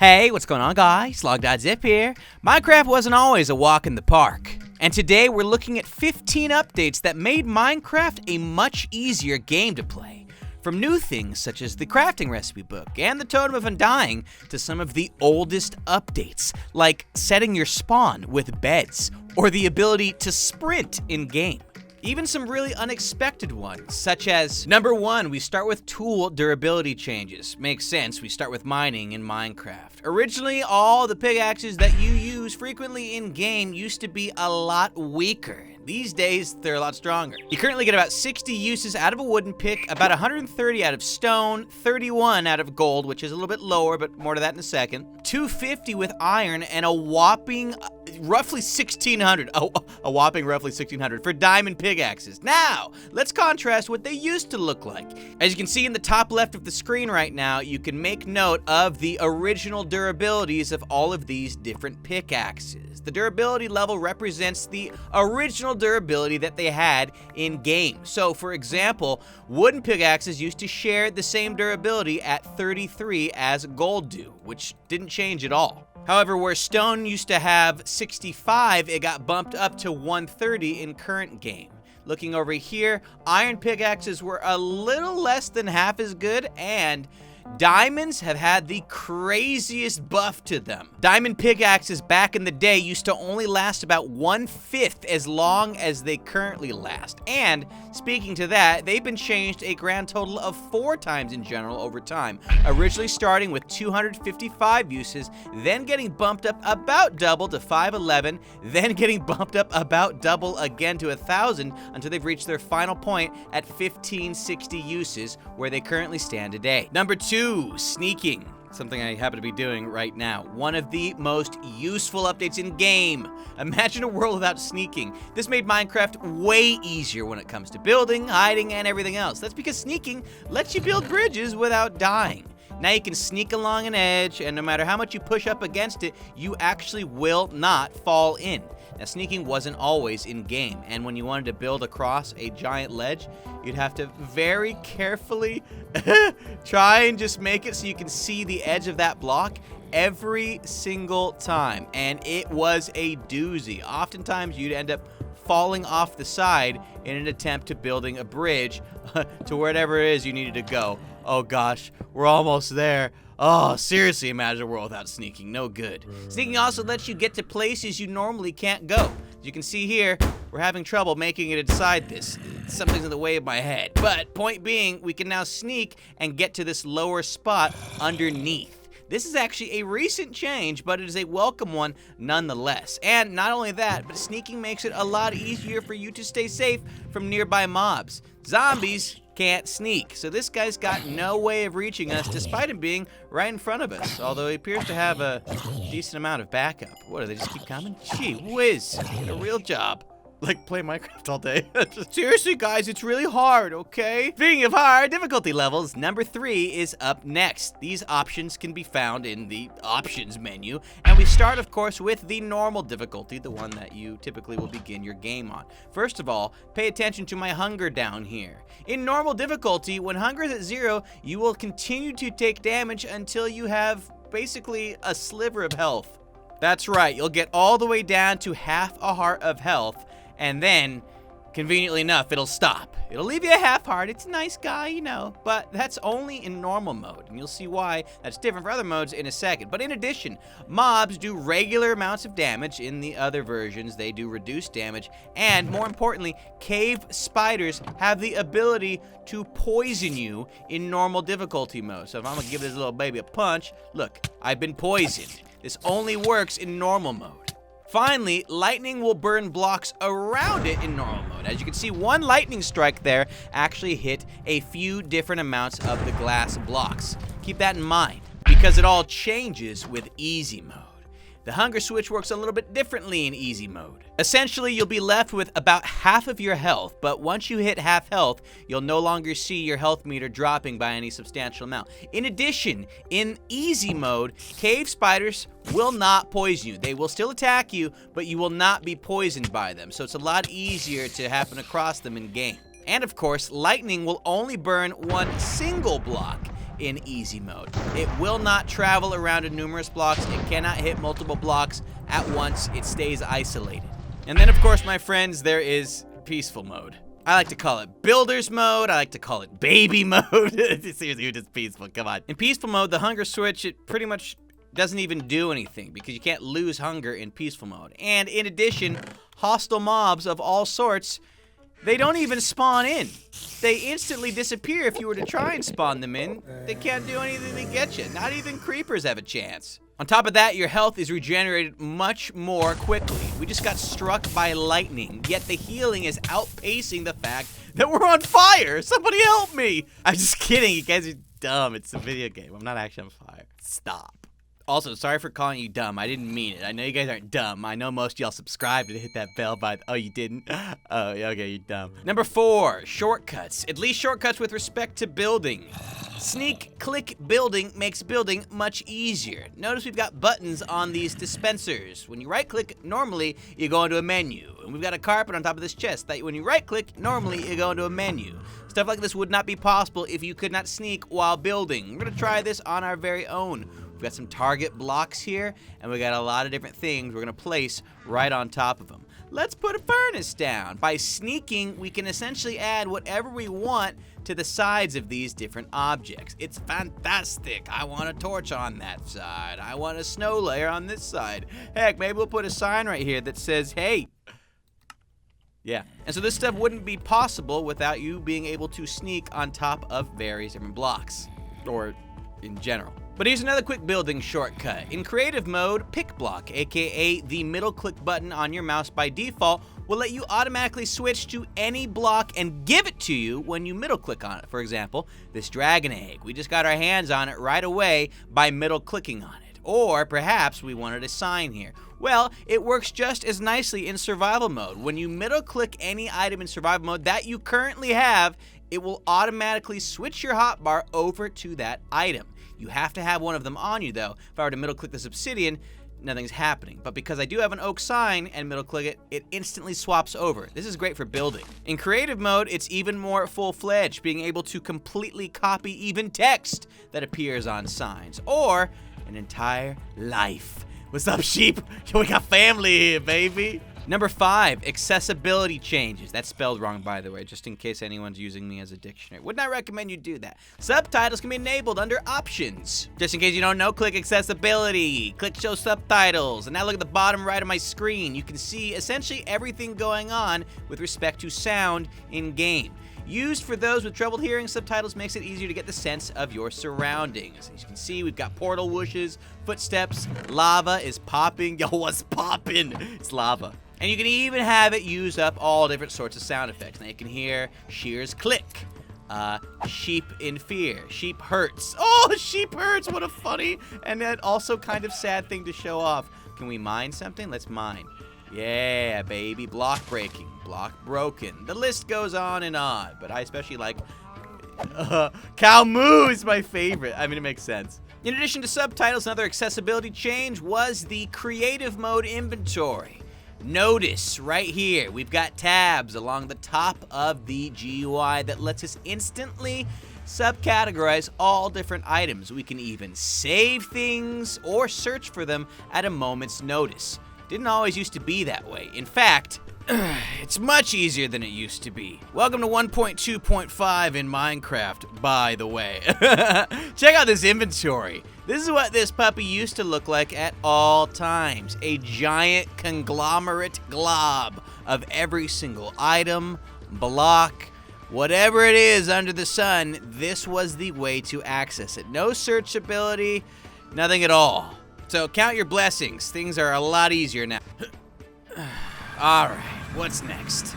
Hey, what's going on, guys? Logdotzip here. Minecraft wasn't always a walk in the park. And today we're looking at 15 updates that made Minecraft a much easier game to play. From new things such as the crafting recipe book and the totem of undying to some of the oldest updates, like setting your spawn with beds or the ability to sprint in-game. Even some really unexpected ones, such as, number 1, we start with tool durability changes. Makes sense, we start with mining in Minecraft. Originally, all the pickaxes that you use frequently in-game used to be a lot weaker. These days, they're a lot stronger. You currently get about 60 uses out of a wooden pick, about 130 out of stone, 31 out of gold, which is a little bit lower, but more to that in a second, 250 with iron, and a whopping roughly 1,600, a whopping roughly 1,600 for diamond pickaxes. Now, let's contrast what they used to look like. As you can see in the top left of the screen right now, you can make note of the original durabilities of all of these different pickaxes. The durability level represents the original durability that they had in game. So, for example, wooden pickaxes used to share the same durability at 33 as gold do, which didn't change at all. However, where stone used to have 65, it got bumped up to 130 in current game. Looking over here, iron pickaxes were a little less than half as good, and diamonds have had the craziest buff to them. Diamond pickaxes back in the day used to only last about 1/5 as long as they currently last. And speaking to that, they've been changed a grand total of 4 times in general over time. Originally starting with 255 uses, then getting bumped up about double to 511, then getting bumped up about double again to 1,000 until they've reached their final point at 1,560 uses, where they currently stand today. Number 2, sneaking. Something I happen to be doing right now. One of the most useful updates in game. Imagine a world without sneaking. This made Minecraft way easier when it comes to building, hiding, and everything else. That's because sneaking lets you build bridges without dying. Now you can sneak along an edge, and no matter how much you push up against it, you actually will not fall in. Now, sneaking wasn't always in game, and when you wanted to build across a giant ledge, you'd have to very carefully try and just make it so you can see the edge of that block every single time, and it was a doozy. Oftentimes, you'd end up falling off the side in an attempt to building a bridge to wherever it is you needed to go. Oh gosh, we're almost there. Oh, seriously, imagine a world without sneaking. No good. Sneaking also lets you get to places you normally can't go. As you can see here, we're having trouble making it inside this. Something's in the way of my head. But point being, we can now sneak and get to this lower spot underneath. This is actually a recent change, but it is a welcome one nonetheless. And not only that, but sneaking makes it a lot easier for you to stay safe from nearby mobs. Zombies can't sneak, so this guy's got no way of reaching us despite him being right in front of us, although he appears to have a decent amount of backup. What, do they just keep coming? Gee whiz, get a real job. Like, play Minecraft all day. Seriously, guys, it's really hard, okay? Speaking of hard, difficulty levels, number 3 is up next. These options can be found in the options menu, and we start, of course, with the normal difficulty, the one that you typically will begin your game on. First of all, pay attention to my hunger down here. In normal difficulty, when hunger is at 0, you will continue to take damage until you have basically a sliver of health. That's right, you'll get all the way down to half a heart of health, and then, conveniently enough, it'll stop. It'll leave you a half heart. It's a nice guy, you know, but that's only in normal mode, and you'll see why that's different for other modes in a second. But in addition, mobs do regular amounts of damage. In the other versions, they do reduced damage, and more importantly, cave spiders have the ability to poison you in normal difficulty mode. So if I'm gonna give this little baby a punch, look, I've been poisoned. This only works in normal mode. Finally, lightning will burn blocks around it in normal mode. As you can see, one lightning strike there actually hit a few different amounts of the glass blocks. Keep that in mind, because it all changes with easy mode. The hunger switch works a little bit differently in easy mode. Essentially, you'll be left with about half of your health, but once you hit half health, you'll no longer see your health meter dropping by any substantial amount. In addition, in easy mode, cave spiders will not poison you. They will still attack you, but you will not be poisoned by them, so it's a lot easier to happen across them in game. And of course, lightning will only burn one single block. in easy mode. It will not travel around in numerous blocks. It cannot hit multiple blocks at once. It stays isolated. And then, of course, my friends, there is peaceful mode. I like to call it builder's mode. I like to call it baby mode. Seriously, you're just peaceful. Come on. In peaceful mode, the hunger switch, it pretty much doesn't even do anything because you can't lose hunger in peaceful mode. And in addition, hostile mobs of all sorts, they don't even spawn in. They instantly disappear if you were to try and spawn them in. They can't do anything to get you. Not even creepers have a chance. On top of that, your health is regenerated much more quickly. We just got struck by lightning, yet the healing is outpacing the fact that we're on fire. Somebody help me. I'm just kidding. You guys are dumb. It's a video game. I'm not actually on fire. Stop. Also, sorry for calling you dumb. I didn't mean it. I know you guys aren't dumb. I know most of y'all subscribed and hit that bell by... Oh, you didn't? Oh, okay, you're dumb. Number 4, shortcuts. At least shortcuts with respect to building. Sneak click building makes building much easier. Notice we've got buttons on these dispensers. When you right click, normally you go into a menu. And we've got a carpet on top of this chest that when you right click, normally you go into a menu. Stuff like this would not be possible if you could not sneak while building. We're gonna try this on our very own. We've got some target blocks here, and we got a lot of different things we're gonna place right on top of them. Let's put a furnace down. By sneaking, we can essentially add whatever we want to the sides of these different objects. It's fantastic. I want a torch on that side. I want a snow layer on this side. Heck, maybe we'll put a sign right here that says, hey. Yeah, and so this stuff wouldn't be possible without you being able to sneak on top of various different blocks, or in general. But here's another quick building shortcut. In creative mode, pick block, aka the middle click button on your mouse by default, will let you automatically switch to any block and give it to you when you middle click on it. For example, this dragon egg. We just got our hands on it right away by middle clicking on it. Or perhaps we wanted a sign here. Well, it works just as nicely in survival mode. When you middle click any item in survival mode that you currently have, it will automatically switch your hotbar over to that item. You have to have one of them on you though. If I were to middle click this obsidian, nothing's happening. But because I do have an oak sign and middle click it, it instantly swaps over. This is great for building. In creative mode, it's even more full-fledged, being able to completely copy even text that appears on signs, or an entire life. What's up, sheep? We got family here, baby. Number 5, accessibility changes. That's spelled wrong, by the way, just in case anyone's using me as a dictionary. Would not recommend you do that. Subtitles can be enabled under options. Just in case you don't know, click accessibility. Click show subtitles. And now look at the bottom right of my screen. You can see essentially everything going on with respect to sound in game. Used for those with troubled hearing, subtitles makes it easier to get the sense of your surroundings. As you can see, we've got portal whooshes, footsteps, lava is popping. Yo, what's popping? It's lava. And you can even have it use up all different sorts of sound effects. Now you can hear shears click, sheep in fear, sheep hurts. Oh, sheep hurts, what a funny and then also kind of sad thing to show off. Can we mine something? Let's mine. Yeah, baby, block breaking, block broken. The list goes on, but I especially like cow moo is my favorite. I mean, it makes sense. In addition to subtitles, another accessibility change was the creative mode inventory. Notice right here, we've got tabs along the top of the GUI that lets us instantly subcategorize all different items. We can even save things or search for them at a moment's notice. Didn't always used to be that way. In fact, it's much easier than it used to be. Welcome to 1.2.5 in Minecraft, by the way. Check out this inventory. This is what this puppy used to look like at all times. A giant conglomerate glob of every single item, block, whatever it is under the sun. This was the way to access it. No searchability, nothing at all. So count your blessings. Things are a lot easier now. All right, what's next?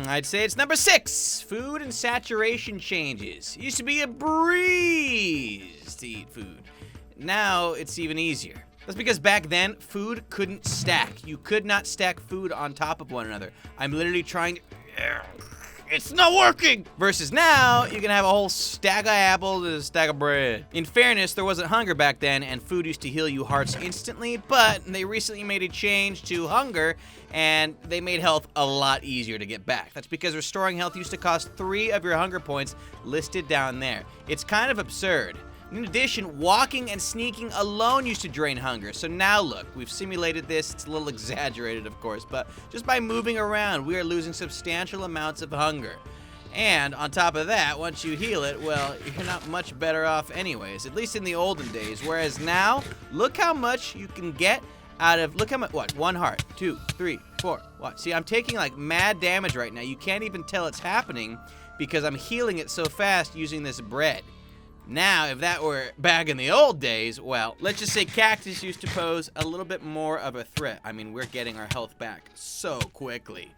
I'd say it's number 6. Food and saturation changes. It used to be a breeze to eat food. Now it's even easier. That's because back then, food couldn't stack. You could not stack food on top of one another. I'm literally trying to... It's not working! Versus now, you can have a whole stack of apples and a stack of bread. In fairness, there wasn't hunger back then, and food used to heal you hearts instantly, but they recently made a change to hunger, and they made health a lot easier to get back. That's because restoring health used to cost 3 of your hunger points listed down there. It's kind of absurd. In addition, walking and sneaking alone used to drain hunger. So now look, we've simulated this. It's a little exaggerated, of course, but just by moving around, we are losing substantial amounts of hunger. And on top of that, once you heal it, well, you're not much better off anyways, at least in the olden days. Whereas now, look how much you can get out of, look how much, what, 1 heart, 2, 3, 4, what? See, I'm taking like mad damage right now. You can't even tell it's happening because I'm healing it so fast using this bread. Now, if that were back in the old days, well, let's just say cactus used to pose a little bit more of a threat. I mean, we're getting our health back so quickly.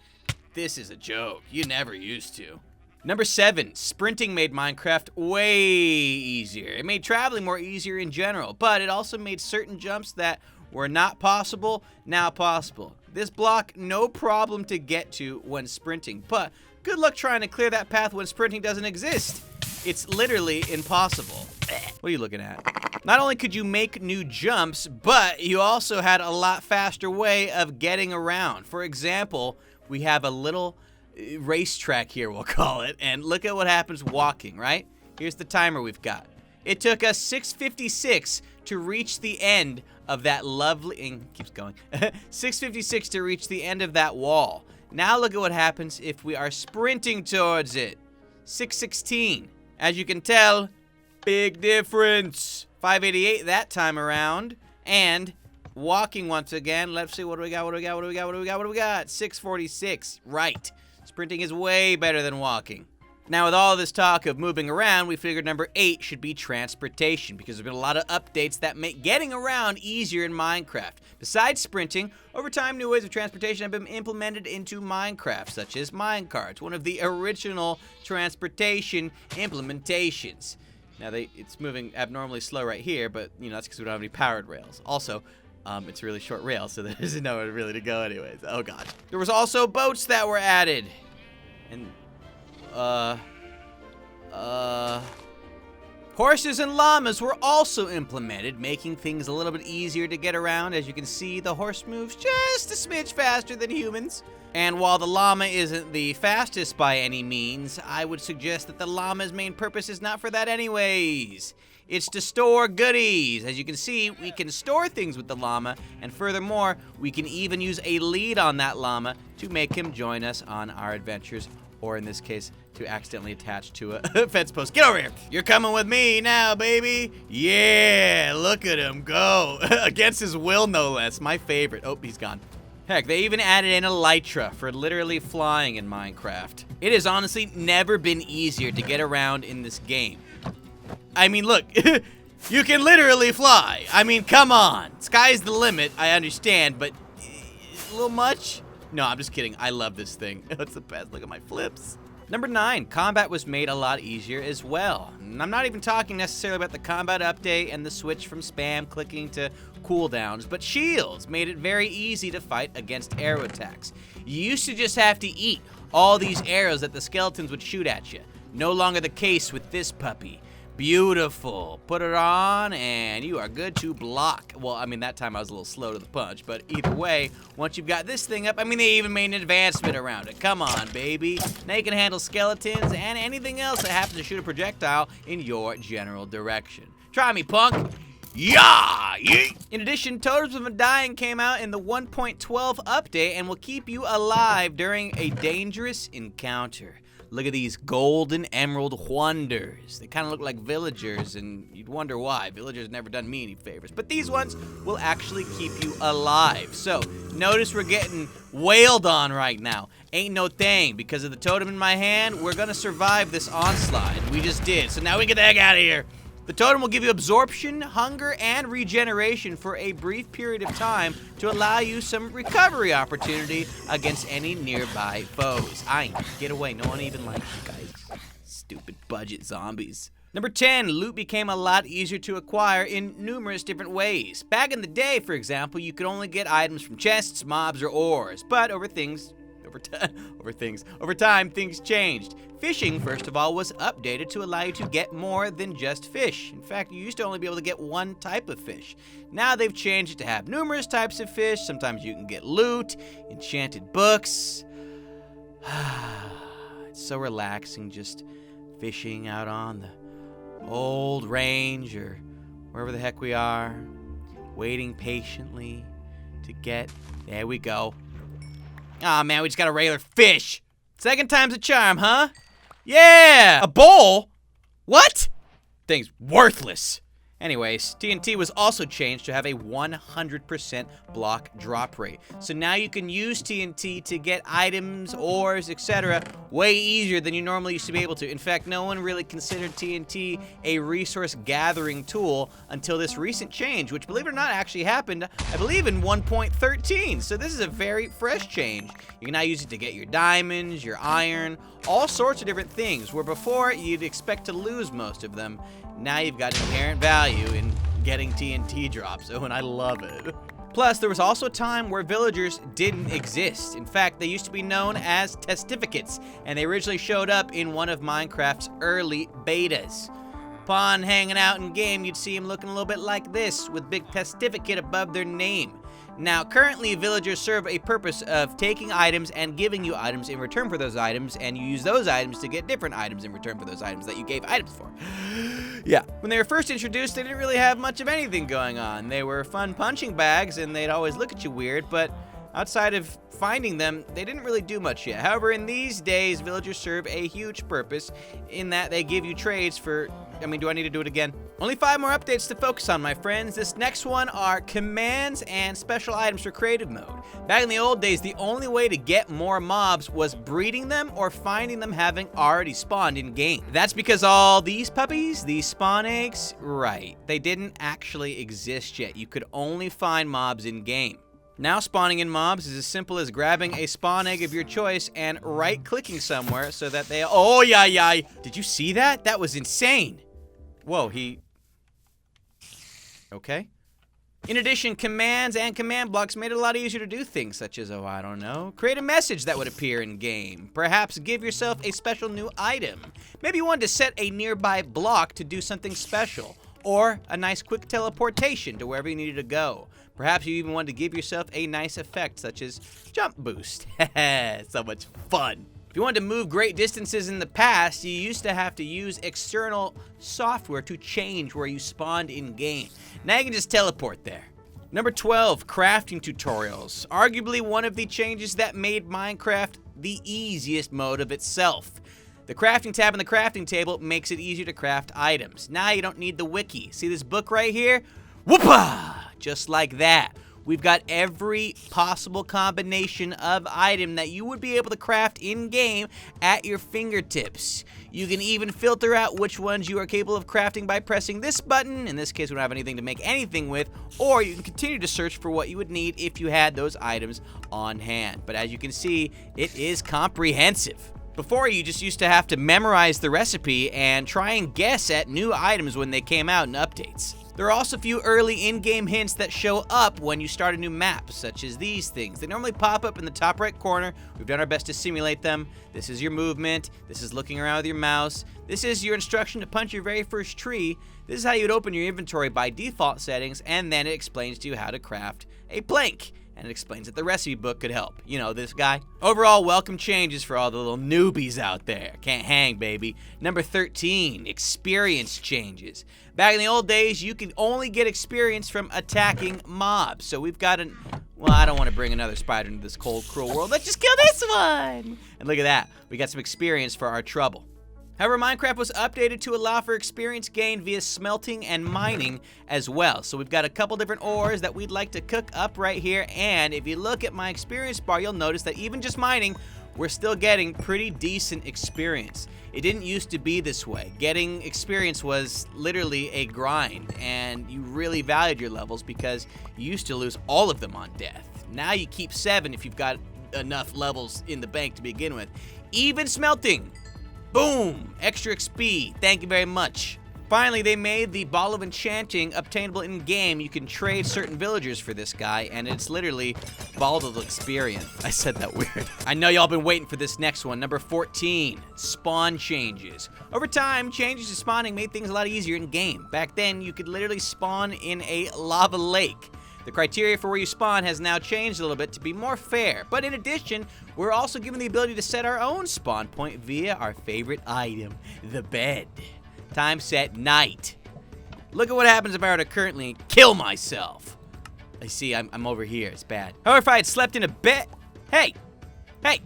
This is a joke. You never used to. Number 7, sprinting made Minecraft way easier. It made traveling more easier in general, but it also made certain jumps that were not possible, now possible. This block, no problem to get to when sprinting, but good luck trying to clear that path when sprinting doesn't exist. It's literally impossible. What are you looking at? Not only could you make new jumps, but you also had a lot faster way of getting around. For example, we have a little racetrack here, we'll call it, and look at what happens walking, right? Here's the timer we've got. It took us 6:56 to reach the end of that lovely, keeps going, 6:56 to reach the end of that wall. Now look at what happens if we are sprinting towards it. 6:16. As you can tell, big difference. 5:88 that time around, and walking once again. Let's see, what do we got, what do we got, what do we got, what do we got, what do we got? 6:46, right. Sprinting is way better than walking. Now, with all this talk of moving around, we figured number 8 should be transportation, because there's been a lot of updates that make getting around easier in Minecraft. Besides sprinting, over time, new ways of transportation have been implemented into Minecraft, such as minecarts, one of the original transportation implementations. Now, it's moving abnormally slow right here, but, you know, that's because we don't have any powered rails. Also, it's a really short rail, so there's nowhere really to go anyways. Oh, gosh. There was also boats that were added. And, horses and llamas were also implemented, making things a little bit easier to get around. As you can see, the horse moves just a smidge faster than humans. And while the llama isn't the fastest by any means, I would suggest that the llama's main purpose is not for that anyways. It's to store goodies. As you can see, we can store things with the llama, and furthermore, we can even use a lead on that llama to make him join us on our adventures, or in this case, to accidentally attach to a fence post. Get over here. You're coming with me now, baby. Yeah, look at him go. Against his will, no less. My favorite. Oh, he's gone. Heck, they even added in elytra for literally flying in Minecraft. It has honestly never been easier to get around in this game. I mean, look, you can literally fly. I mean, come on. Sky's the limit, I understand, but a little much? No, I'm just kidding. I love this thing. It's the best. Look at my flips. Number 9, combat was made a lot easier as well. And I'm not even talking necessarily about the combat update and the switch from spam clicking to cooldowns, but shields made it very easy to fight against arrow attacks. You used to just have to eat all these arrows that the skeletons would shoot at you. No longer the case with this puppy. Beautiful. Put it on and you are good to block. Well, I mean, that time I was a little slow to the punch, but either way, once you've got this thing up, I mean, they even made an advancement around it. Come on, baby. Now you can handle skeletons and anything else that happens to shoot a projectile in your general direction. Try me, punk. Yeah! Yeet! In addition, Totems of Undying came out in the 1.12 update and will keep you alive during a dangerous encounter. Look at these golden emerald wonders. They kind of look like villagers, and you'd wonder why. Villagers never done me any favors. But these ones will actually keep you alive. So, notice we're getting wailed on right now. Ain't no thing. Because of the totem in my hand, we're going to survive this onslaught. We just did. So now we get the heck out of here. The totem will give you absorption, hunger, and regeneration for a brief period of time to allow you some recovery opportunity against any nearby foes. Get away. No one even likes you guys. Stupid budget zombies. Number 10, loot became a lot easier to acquire in numerous different ways. Back in the day, for example, you could only get items from chests, mobs, or ores. But over time, things changed. Fishing, first of all, was updated to allow you to get more than just fish. In fact, you used to only be able to get one type of fish. Now they've changed it to have numerous types of fish. Sometimes you can get loot, enchanted books. It's so relaxing just fishing out on the old range or wherever the heck we are, waiting patiently to get, there we go. Aw, man, we just got a regular fish. Second time's a charm, huh? Yeah! A bowl? What? Thing's worthless. Anyways, TNT was also changed to have a 100% block drop rate. So now you can use TNT to get items, ores, etc. way easier than you normally used to be able to. In fact, no one really considered TNT a resource gathering tool until this recent change, which, believe it or not, actually happened, I believe, in 1.13. So this is a very fresh change. You can now use it to get your diamonds, your iron, all sorts of different things, where before you'd expect to lose most of them. Now you've got inherent value in getting TNT drops, and I love it. Plus, there was also a time where villagers didn't exist. In fact, they used to be known as testificates, and they originally showed up in one of Minecraft's early betas. Upon hanging out in game, you'd see them looking a little bit like this, with big testificate above their name. Now, currently, villagers serve a purpose of taking items and giving you items in return for those items, and you use those items to get different items in return for those items that you gave items for. Yeah. When they were first introduced, they didn't really have much of anything going on. They were fun punching bags, and they'd always look at you weird, but outside of finding them, they didn't really do much yet. However, in these days, villagers serve a huge purpose in that they give you trades for, do I need to do it again? Only 5 more updates to focus on, my friends. This next one are commands and special items for creative mode. Back in the old days, the only way to get more mobs was breeding them or finding them having already spawned in game. That's because all these puppies, these spawn eggs, right, they didn't actually exist yet. You could only find mobs in game. Now spawning in mobs is as simple as grabbing a spawn egg of your choice and right-clicking somewhere so that they, oh yeah. Did you see that? That was insane. Whoa, okay. In addition, commands and command blocks made it a lot easier to do things such as, I don't know, create a message that would appear in game. Perhaps give yourself a special new item. Maybe you wanted to set a nearby block to do something special, or a nice quick teleportation to wherever you needed to go. Perhaps you even wanted to give yourself a nice effect such as jump boost. So much fun. If you wanted to move great distances in the past, you used to have to use external software to change where you spawned in game. Now you can just teleport there. Number 12, crafting tutorials. Arguably one of the changes that made Minecraft the easiest mode of itself. The crafting tab on the crafting table makes it easier to craft items. Now you don't need the wiki. See this book right here? Whoopah! Just like that. We've got every possible combination of item that you would be able to craft in-game at your fingertips. You can even filter out which ones you are capable of crafting by pressing this button. In this case, we don't have anything to make anything with. Or you can continue to search for what you would need if you had those items on hand. But as you can see, it is comprehensive. Before, you just used to have to memorize the recipe and try and guess at new items when they came out in updates. There are also a few early in-game hints that show up when you start a new map, such as these things. They normally pop up in the top right corner. We've done our best to simulate them. This is your movement. This is looking around with your mouse. This is your instruction to punch your very first tree. This is how you'd open your inventory by default settings, and then it explains to you how to craft a plank. And it explains that the recipe book could help. You know, this guy. Overall, welcome changes for all the little newbies out there. Can't hang, baby. Number 13, experience changes. Back in the old days, you could only get experience from attacking mobs. So we've got I don't want to bring another spider into this cold, cruel world. Let's just kill this one. And look at that. We got some experience for our trouble. However, Minecraft was updated to allow for experience gain via smelting and mining as well. So we've got a couple different ores that we'd like to cook up right here. And if you look at my experience bar, you'll notice that even just mining, we're still getting pretty decent experience. It didn't used to be this way. Getting experience was literally a grind, and you really valued your levels because you used to lose all of them on death. Now you keep 7 if you've got enough levels in the bank to begin with. Even smelting. Boom! Extra XP. Thank you very much. Finally, they made the Ball of Enchanting obtainable in-game. You can trade certain villagers for this guy, and it's literally Ball of Experience. I said that weird. I know y'all been waiting for this next one. Number 14, spawn changes. Over time, changes to spawning made things a lot easier in-game. Back then, you could literally spawn in a lava lake. The criteria for where you spawn has now changed a little bit to be more fair, but in addition, we're also given the ability to set our own spawn point via our favorite item, the bed. Time set night. Look at what happens if I were to currently kill myself. I see, I'm over here. It's bad. However, if I had slept in a bed... Hey! Hey!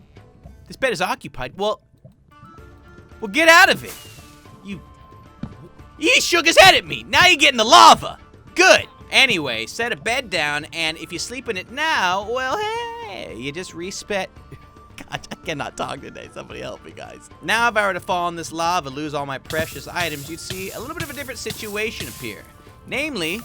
This bed is occupied. Well, get out of it. He shook his head at me. Now you get in the lava. Good. Anyway, set a bed down, and if you sleep in it now, well, hey, you just respect. God, I cannot talk today. Somebody help me, guys. Now, if I were to fall in this lava, lose all my precious items, you'd see a little bit of a different situation appear. Namely,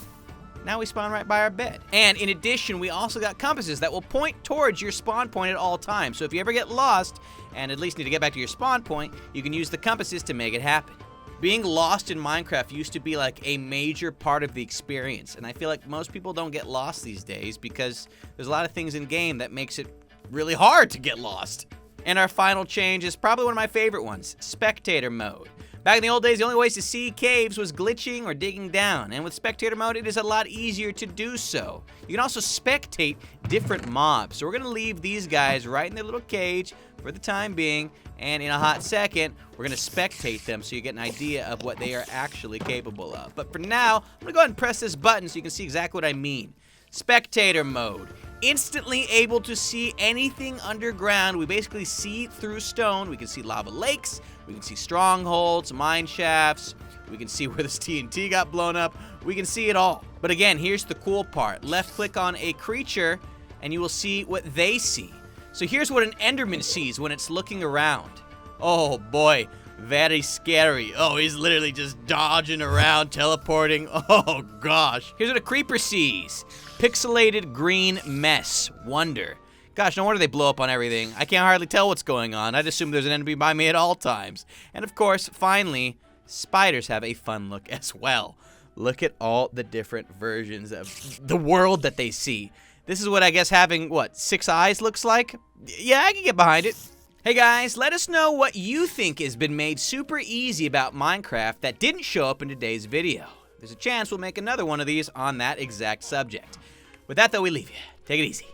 now we spawn right by our bed. And in addition, we also got compasses that will point towards your spawn point at all times. So if you ever get lost and at least need to get back to your spawn point, you can use the compasses to make it happen. Being lost in Minecraft used to be like a major part of the experience, and I feel like most people don't get lost these days because there's a lot of things in game that makes it really hard to get lost. And our final change is probably one of my favorite ones, Spectator mode. Back in the old days, the only ways to see caves was glitching or digging down, and with Spectator mode, it is a lot easier to do so. You can also spectate different mobs, so we're gonna leave these guys right in their little cage for the time being, and in a hot second, we're gonna spectate them so you get an idea of what they are actually capable of. But for now, I'm gonna go ahead and press this button so you can see exactly what I mean. Spectator mode. Instantly able to see anything underground. We basically see through stone. We can see lava lakes, we can see strongholds, mine shafts, we can see where this TNT got blown up, we can see it all. But again, here's the cool part. Left click on a creature and you will see what they see. So here's what an Enderman sees when it's looking around. Oh boy, very scary. Oh, he's literally just dodging around, teleporting. Oh gosh. Here's what a creeper sees. Pixelated green mess. Wonder. Gosh, no wonder they blow up on everything. I can't hardly tell what's going on. I'd assume there's an enemy by me at all times. And of course, finally, spiders have a fun look as well. Look at all the different versions of the world that they see. This is what I guess having, what, 6 eyes looks like? Yeah, I can get behind it. Hey guys, let us know what you think has been made super easy about Minecraft that didn't show up in today's video. There's a chance we'll make another one of these on that exact subject. With that though, we leave you. Take it easy.